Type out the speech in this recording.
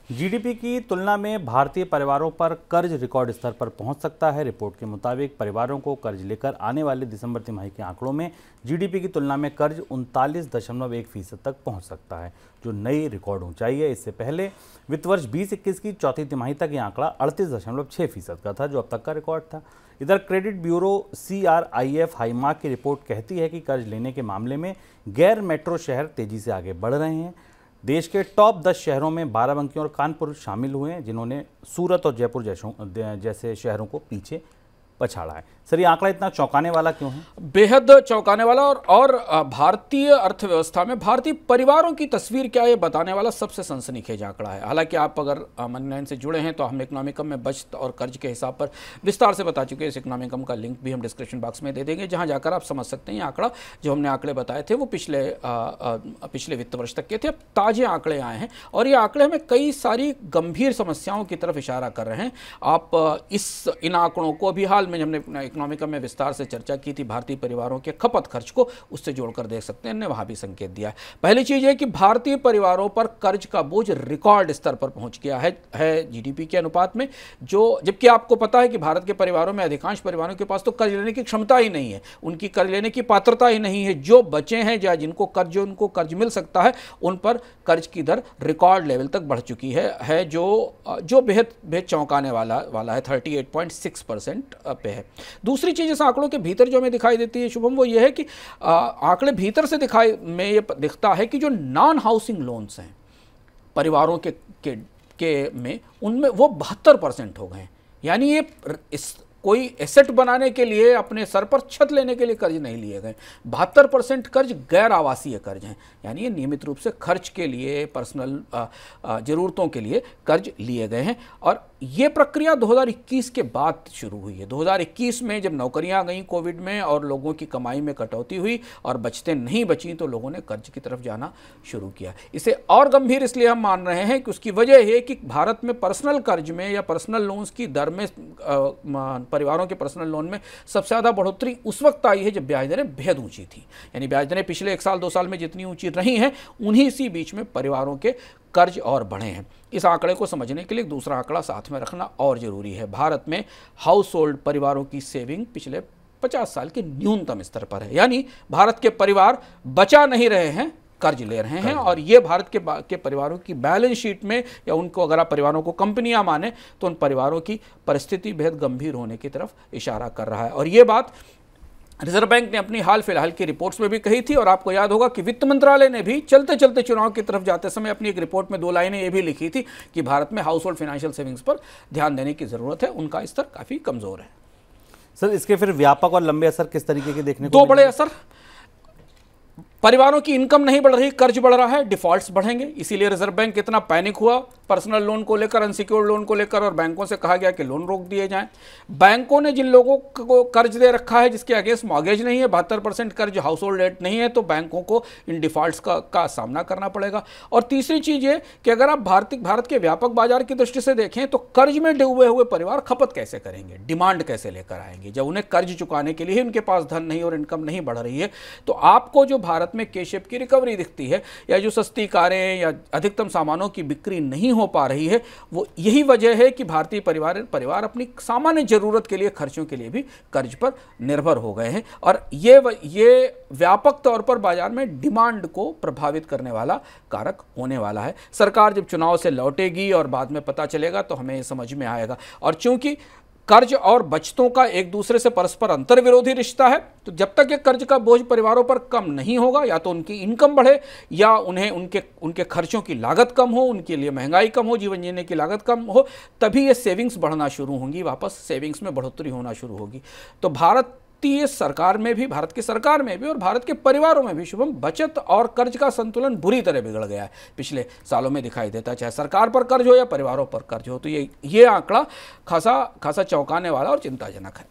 GDP की तुलना में भारतीय परिवारों पर कर्ज रिकॉर्ड स्तर पर पहुंच सकता है। रिपोर्ट के मुताबिक परिवारों को कर्ज लेकर आने वाले दिसंबर तिमाही के आंकड़ों में जीडीपी की तुलना में कर्ज 39.1% तक पहुंच सकता है, जो नई रिकॉर्ड ऊंचाई है। इससे पहले वित्त वर्ष 2021 की चौथी तिमाही तक यह आंकड़ा 38.6% का था, जो अब तक का रिकॉर्ड था। इधर क्रेडिट ब्यूरो CRIF हाईमार्क की रिपोर्ट कहती है कि कर्ज लेने के मामले में गैर मेट्रो शहर तेजी से आगे बढ़ रहे हैं। देश के टॉप 10 शहरों में बाराबंकी और कानपुर शामिल हुए हैं, जिन्होंने सूरत और जयपुर जैसे शहरों को पीछे पछाड़ा है। सर, ये आंकड़ा इतना चौंकाने वाला क्यों है? बेहद चौंकाने वाला और भारतीय अर्थव्यवस्था में भारतीय परिवारों की तस्वीर क्या है, ये बताने वाला सबसे सनसनीखेज आंकड़ा है। हालांकि आप अगर मनी लाइन से जुड़े हैं तो हम इकोनॉमिकम में बचत और कर्ज के हिसाब पर विस्तार से बता चुके हैं। इस इकोनॉमिकम का लिंक भी हम डिस्क्रिप्शन बॉक्स में दे देंगे, जहां जाकर आप समझ सकते हैं। ये आंकड़ा जो हमने आंकड़े बताए थे वो पिछले वित्त वर्ष तक के थे। अब ताजे आंकड़े आए हैं और ये आंकड़े हमें कई सारी गंभीर समस्याओं की तरफ इशारा कर रहे हैं। आप इन आंकड़ों को भी हाल में हमने इकोनॉमिकम में विस्तार से चर्चा की थी, भारतीय परिवारों के खपत खर्च को उससे जोड़कर देख सकते हैं। हमने वहां भी संकेत दिया है। पहली चीज है कि भारतीय परिवारों पर कर्ज का बोझ रिकॉर्ड स्तर पर पहुंच गया है जीडीपी के अनुपात में, जो जबकि आपको पता है कि भारत के परिवारों में अधिकांश परिवारों के पास तो कर्ज लेने की क्षमता ही नहीं है, उनकी कर्ज लेने की पात्रता ही नहीं है। जो बचे हैं या जिनको कर्ज मिल सकता है, उन पर कर्ज की दर रिकॉर्ड लेवल तक बढ़ चुकी है जो बेहद चौंकाने वाला है। 38.6% पे है। दूसरी चीज इस आंकड़ों के भीतर जो हमें दिखाई देती है शुभम, वो ये है कि आंकड़े भीतर से ये दिखता है कि जो नॉन हाउसिंग लोन्स हैं परिवारों के में, उनमें वो 72% हो गए। यानी ये कोई एसेट बनाने के लिए, अपने सर पर छत लेने के लिए कर्ज नहीं लिए गए। 72% कर्ज गैर आवासीय कर्ज हैं, यानी ये नियमित रूप से खर्च के लिए, पर्सनल जरूरतों के लिए कर्ज लिए गए हैं। और ये प्रक्रिया 2021 के बाद शुरू हुई है। 2021 में जब नौकरियां गईं कोविड में और लोगों की कमाई में कटौती हुई और बचतें नहीं बची, तो लोगों ने कर्ज की तरफ जाना शुरू किया। इसे और गंभीर इसलिए हम मान रहे हैं कि उसकी वजह है कि भारत में पर्सनल कर्ज में या पर्सनल लोन्स की दर में, परिवारों के पर्सनल लोन में सबसे ज़्यादा बढ़ोतरी उस वक्त आई है जब ब्याज दरें बेहद ऊंची थी। यानी ब्याज दरें पिछले 1 साल 2 साल में जितनी ऊंची रही हैं, उन्हीं इसी बीच में परिवारों के कर्ज और बढ़े हैं। इस आंकड़े को समझने के लिए दूसरा आंकड़ा साथ में रखना और जरूरी है। भारत में हाउस होल्ड परिवारों की सेविंग पिछले 50 साल के न्यूनतम स्तर पर है। यानी भारत के परिवार बचा नहीं रहे हैं, कर्ज ले रहे हैं। और ये भारत के परिवारों की बैलेंस शीट में, या उनको अगर आप परिवारों को कंपनियां माने, तो उन परिवारों की परिस्थिति बेहद गंभीर होने की तरफ इशारा कर रहा है। और ये बात रिजर्व बैंक ने अपनी हाल फिलहाल की रिपोर्ट्स में भी कही थी। और आपको याद होगा कि वित्त मंत्रालय ने भी चलते चलते चुनाव की तरफ जाते समय अपनी एक रिपोर्ट में 2 लाइनें ये भी लिखी थी कि भारत में हाउस होल्ड फाइनेंशियल सेविंग्स पर ध्यान देने की जरूरत है, उनका स्तर काफी कमजोर है। सर, इसके फिर व्यापक और लंबे असर किस तरीके के देखने को? 2 बड़े असर। परिवारों की इनकम नहीं बढ़ रही, कर्ज बढ़ रहा है, डिफॉल्ट्स बढ़ेंगे। इसीलिए रिजर्व बैंक इतना पैनिक हुआ पर्सनल लोन को लेकर, अनसिक्योर्ड लोन को लेकर, और बैंकों से कहा गया कि लोन रोक दिए जाएं। बैंकों ने जिन लोगों को कर्ज दे रखा है जिसके अगेंस्ट मॉर्गेज नहीं है, 72% कर्ज हाउस होल्ड रेट नहीं है, तो बैंकों को इन डिफॉल्ट्स का सामना करना पड़ेगा। और तीसरी चीज ये कि अगर आप भारत के व्यापक बाजार की दृष्टि से देखें तो कर्ज में डूबे हुए परिवार खपत कैसे करेंगे, डिमांड कैसे लेकर आएंगे, जब उन्हें कर्ज चुकाने के लिए उनके पास धन नहीं और इनकम नहीं बढ़ रही है। तो आपको जो भारत में के शेप की रिकवरी दिखती है, या जो सस्ती कारें या अधिकतम सामानों की बिक्री नहीं हो पा रही है, वो यही वजह है कि भारतीय परिवार अपनी सामान्य जरूरत के लिए, खर्चों के लिए भी कर्ज पर निर्भर हो गए हैं। और ये व्यापक तौर पर बाजार में डिमांड को प्रभावित करने वाला कारक होने वाला है। सरकार जब चुनाव से लौटेगी और बाद में पता चलेगा तो हमें समझ में आएगा। और चूंकि कर्ज और बचतों का एक दूसरे से परस्पर अंतर विरोधी रिश्ता है, तो जब तक ये कर्ज का बोझ परिवारों पर कम नहीं होगा, या तो उनकी इनकम बढ़े या उन्हें उनके खर्चों की लागत कम हो, उनके लिए महंगाई कम हो, जीवन जीने की लागत कम हो, तभी ये सेविंग्स बढ़ना शुरू होंगी, वापस सेविंग्स में बढ़ोतरी होना शुरू होगी। तो भारत की सरकार में भी और भारत के परिवारों में भी शुभम, बचत और कर्ज का संतुलन बुरी तरह बिगड़ गया है, पिछले सालों में दिखाई देता है, चाहे सरकार पर कर्ज हो या परिवारों पर कर्ज हो। तो ये आंकड़ा खासा चौंकाने वाला और चिंताजनक है।